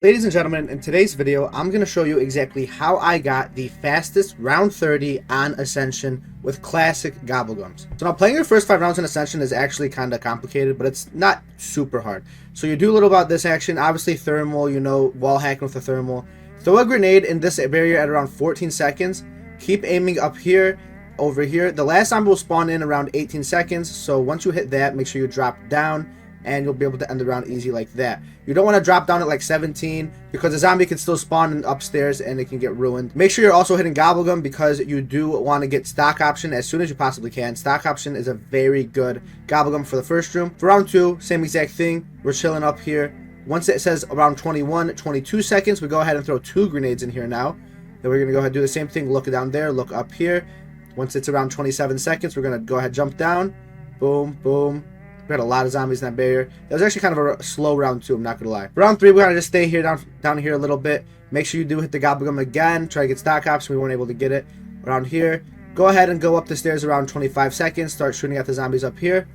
Ladies and gentlemen, in today's video, I'm going to show you exactly how I got the fastest round 30 on Ascension with classic gobblegums. So now playing your first 5 rounds in Ascension is actually kind of complicated, but it's not super hard. So you do a little about this action, obviously thermal, wall hacking with the thermal. Throw a grenade in this barrier at around 14 seconds. Keep aiming up here, over here. The last zombie will spawn in around 18 seconds, so once you hit that, make sure you drop down, and you'll be able to end the round easy like that. You don't want to drop down at like 17 because the zombie can still spawn upstairs and it can get ruined. Make sure you're also hitting gobblegum because you do want to get stock option as soon as you possibly can. Stock option is a very good gobblegum for the first room. For round 2, same exact thing. We're chilling up here. Once it says around 21, 22 seconds, we go ahead and throw 2 grenades in here now. Then we're going to go ahead and do the same thing. Look down there, look up here. Once it's around 27 seconds, we're going to go ahead and jump down. Boom, boom. We had a lot of zombies in that barrier. That was actually kind of a slow round 2, I'm not gonna lie. Round 3, we're gonna just stay here down here a little bit. Make sure you do hit the gobblegum again. Try to get stock option. We weren't able to get it. Around here, go ahead and go up the stairs around 25 seconds. Start shooting at the zombies up here.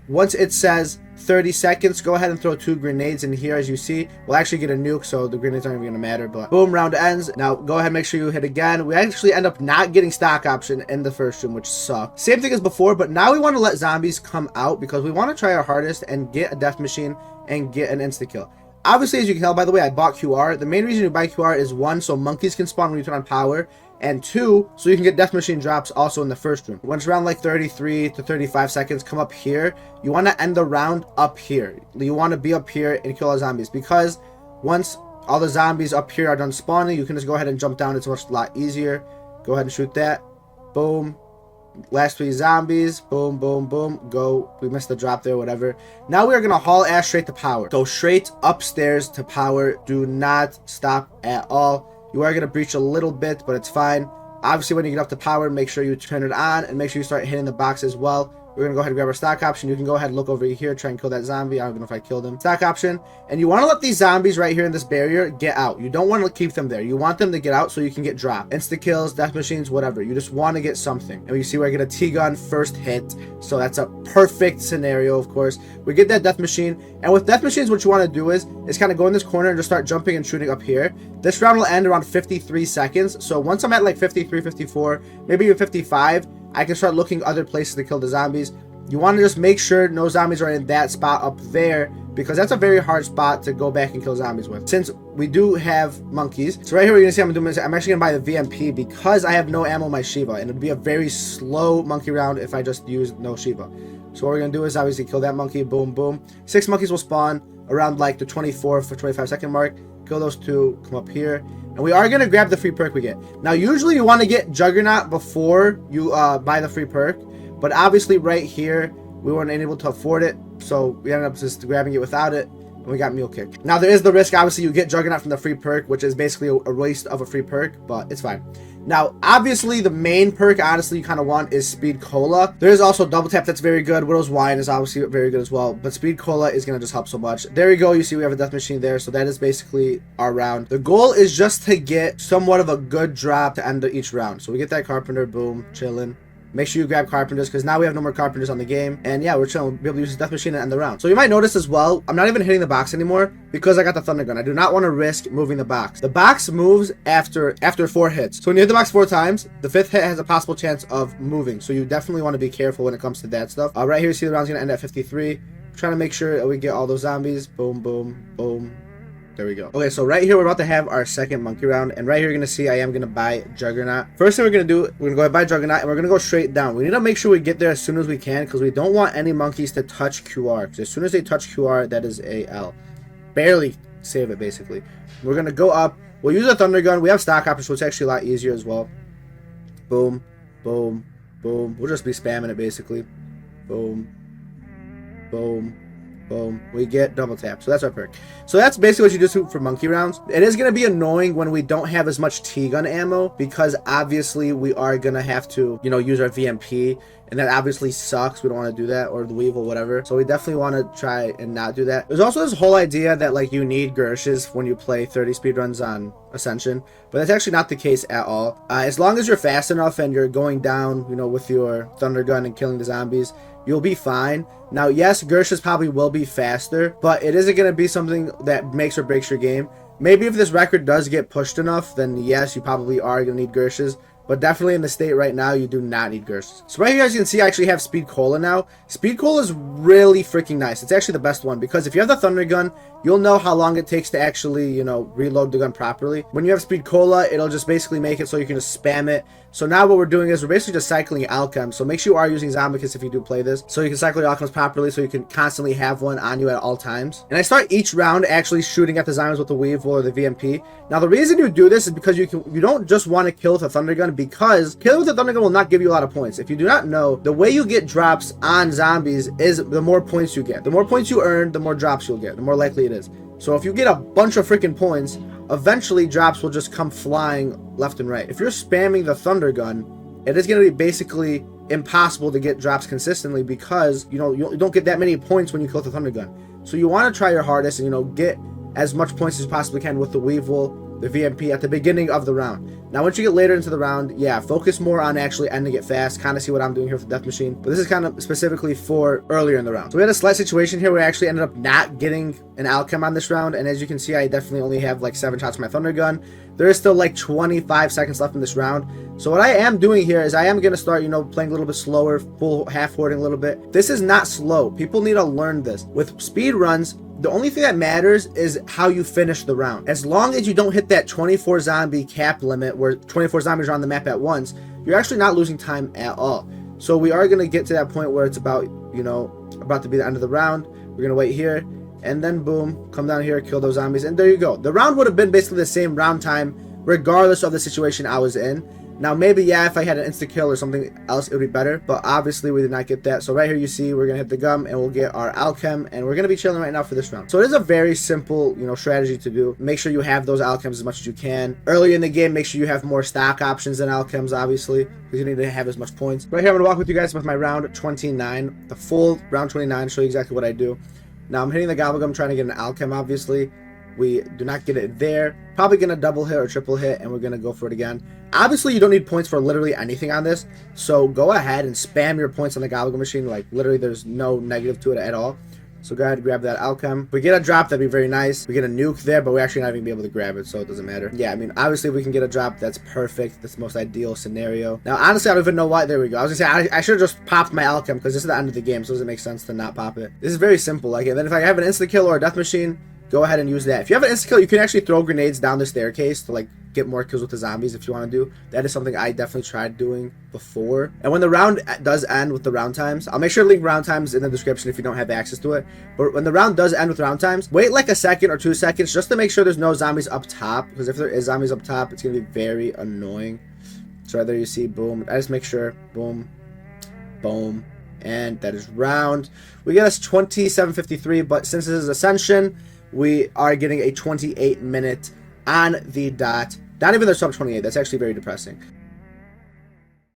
Once it says 30 seconds, go ahead and throw 2 grenades in here. As you see, we'll actually get a nuke, so the grenades aren't even gonna matter. But boom, round ends. Now go ahead and make sure you hit again. We actually end up not getting stock option in the first room, which sucked. Same thing as before, but now we want to let zombies come out because we want to try our hardest and get a death machine and get an insta kill. Obviously, as you can tell, by the way, I bought QR. The main reason you buy QR is 1, so monkeys can spawn when you turn on power, and 2, so you can get death machine drops also in the first room. Once around like 33 to 35 seconds, come up here. You want to end the round up here. You want to be up here and kill all zombies because once all the zombies up here are done spawning, you can just go ahead and jump down. It's a lot easier. Go ahead and shoot that. Boom. Last 3 zombies. Boom, boom, boom. Go. We missed the drop there, whatever. Now we are going to haul ass straight to power. Go straight upstairs to power. Do not stop at all. You are going to breach a little bit, but it's fine. Obviously, when you get up to power, make sure you turn it on and make sure you start hitting the box as well. We're going to go ahead and grab our stock option. You can go ahead and look over here, try and kill that zombie. I don't know if I killed him. Stock option. And you want to let these zombies right here in this barrier get out. You don't want to keep them there. You want them to get out so you can get dropped. Insta kills, death machines, whatever. You just want to get something. And you see where I get a T-gun first hit. So that's a perfect scenario, of course. We get that death machine. And with death machines, what you want to do is kind of go in this corner and just start jumping and shooting up here. This round will end around 53 seconds. So once I'm at like 53, 54, maybe even 55, I can start looking other places to kill the zombies. You want to just make sure no zombies are in that spot up there because that's a very hard spot to go back and kill zombies with. Since we do have monkeys. So right here, we're going to see I'm doing this. I'm actually going to buy the VMP because I have no ammo in my Shiva. And it would be a very slow monkey round if I just used no Shiva. So what we're going to do is obviously kill that monkey. Boom, boom. 6 monkeys will spawn around like the 24 for 25 second mark. Kill those 2. Come up here. And we are going to grab the free perk we get. Now, usually you want to get Juggernaut before you buy the free perk. But obviously right here, we weren't able to afford it. So we ended up just grabbing it without it. And we got Mule Kick. Now there is the risk, obviously, you get Juggernaut from the free perk, which is basically a waste of a free perk, but it's fine. Now, obviously, the main perk, honestly, you kind of want is Speed Cola. There is also Double Tap that's very good. Widow's Wine is obviously very good as well. But Speed Cola is going to just help so much. There we go. You see we have a death machine there. So that is basically our round. The goal is just to get somewhat of a good drop to end each round. So we get that Carpenter. Boom. Chilling. Make sure you grab Carpenters because now we have no more Carpenters on the game. And yeah, we're chilling. We'll be able to use the death machine and end the round. So you might notice as well, I'm not even hitting the box anymore because I got the Thunder Gun. I do not want to risk moving the box. The box moves after 4 hits. So when you hit the box 4 times, the 5th hit has a possible chance of moving. So you definitely want to be careful when it comes to that stuff. Right here, you see the round's going to end at 53. Trying to make sure that we get all those zombies. Boom, boom, boom. There we go. Okay, so right here, we're about to have our second monkey round. And right here, you're going to see I am going to buy Juggernaut. First thing we're going to do, we're going to go ahead and buy Juggernaut. And we're going to go straight down. We need to make sure we get there as soon as we can. Because we don't want any monkeys to touch QR. Because as soon as they touch QR, that is a L. Barely save it, basically. We're going to go up. We'll use a Thunder Gun. We have stock options, so it's actually a lot easier as well. Boom. Boom. Boom. We'll just be spamming it, basically. Boom. Boom. Boom. We get double tap. So that's our perk. So that's basically what you do for monkey rounds. It is going to be annoying when we don't have as much T-gun ammo because obviously we are going to have to, use our VMP. And that obviously sucks. We don't want to do that, or the Weevil, whatever. So we definitely want to try and not do that. There's also this whole idea that like you need Gershes when you play 30 speedruns on Ascension, but that's actually not the case at all. As long as you're fast enough and you're going down, with your Thunder Gun and killing the zombies, you'll be fine. Now, yes, Gershes probably will be faster, but it isn't going to be something that makes or breaks your game. Maybe if this record does get pushed enough, then yes, you probably are going to need Gershes. But definitely in the state right now, you do not need Gershes. So right here, as you can see, I actually have Speed Cola now. Speed Cola is really freaking nice. It's actually the best one because if you have the Thunder Gun, you'll know how long it takes to actually, you know, reload the gun properly. When you have Speed Cola, it'll just basically make it so you can just spam it. So now what we're doing is we're basically just cycling alchems. So make sure you are using Zombicus if you do play this, so you can cycle your alchems properly, so you can constantly have one on you at all times. And I start each round actually shooting at the zombies with the Weevil or the VMP. Now the reason you do this is because you don't just want to kill with a Thunder Gun, because killing with a Thunder Gun will not give you a lot of points. If you do not know, the way you get drops on zombies is the more points you get. The more points you earn, the more drops you'll get, the more likely it is. So if you get a bunch of freaking points, eventually drops will just come flying left and right. If you're spamming the Thunder Gun, it is going to be basically impossible to get drops consistently, because you don't get that many points when you kill with the Thunder Gun. So you want to try your hardest and get as much points as you possibly can with the Weevil, the VMP at the beginning of the round. Now once you get later into the round, yeah, focus more on actually ending it fast. Kind of see what I'm doing here with the Death Machine, but this is kind of specifically for earlier in the round. So we had a slight situation here where I actually ended up not getting an outcome on this round, and as you can see, I definitely only have like 7 shots from my Thunder Gun. There is still like 25 seconds left in this round. So what I am doing here is I am going to start, playing a little bit slower, full half hoarding a little bit. This is not slow. People need to learn this. With speed runs, the only thing that matters is how you finish the round. As long as you don't hit that 24 zombie cap limit where 24 zombies are on the map at once, you're actually not losing time at all. So we are going to get to that point where it's about, about to be the end of the round. We're going to wait here, and then boom, come down here, kill those zombies, and there you go. The round would have been basically the same round time regardless of the situation I was in. Now maybe, yeah, if I had an insta-kill or something else, it would be better, but obviously we did not get that. So right here you see we're going to hit the gum and we'll get our alchem, and we're going to be chilling right now for this round. So it is a very simple, strategy to do. Make sure you have those alchems as much as you can. Early in the game, make sure you have more stock options than alchems, obviously, because you need to have as much points. Right here I'm going to walk with you guys with my round 29, the full round 29, show you exactly what I do. Now I'm hitting the gobblegum, trying to get an alchem, obviously. We do not get it there. Probably going to double hit or triple hit, and we're going to go for it again. Obviously, you don't need points for literally anything on this, so go ahead and spam your points on the gobblegum machine. Like, literally, there's no negative to it at all. So go ahead and grab that alchem. If we get a drop, that'd be very nice. We get a nuke there, but we're actually not even be able to grab it, so it doesn't matter. Yeah, I mean, obviously, if we can get a drop, that's perfect. That's the most ideal scenario. Now, honestly, I don't even know why. There we go. I was going to say, I should have just popped my alchem, because this is the end of the game, so it doesn't make sense to not pop it. This is very simple. Like, and then if I have an insta-kill or a death machine, go ahead and use that. If you have an insta-kill, you can actually throw grenades down the staircase to, like, get more kills with the zombies if you want to do. That is something I definitely tried doing before. And when the round does end with the round times, I'll make sure to link round times in the description if you don't have access to it. But when the round does end with round times, wait like a second or 2 seconds just to make sure there's no zombies up top, because if there is zombies up top, it's going to be very annoying. So right there you see, boom. I just make sure, boom, boom. And that is round. We get us 27:53, but since this is Ascension, we are getting a 28-minute on the dot. Not even the sub 28. That's actually very depressing.